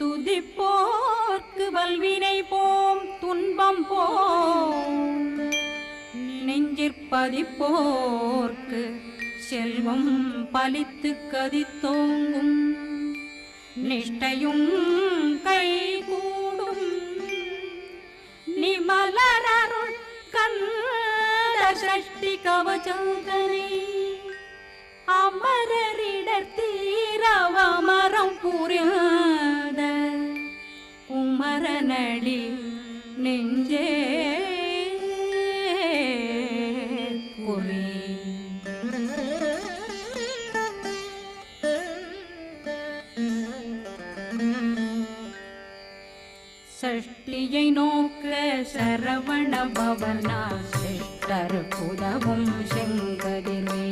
துதிப்போர்க்கு வல்வினை போம் துன்பம் போம் நெஞ்சிற்பதிப்போர்க்கு செல்வம் பலித்து கதித்தோங்கும் நிஷ்டையும் கைகூடும் நிமலரருள் கந்த சஷ்டி கவசந்தனை அமரரிடர் தீரவமரம் புரியாத குமரனடி நெஞ்சே குறி சஷ்டியை நோக்க சரவண பவனா சிஷ்டர் புதவும் செங்கதிர்வே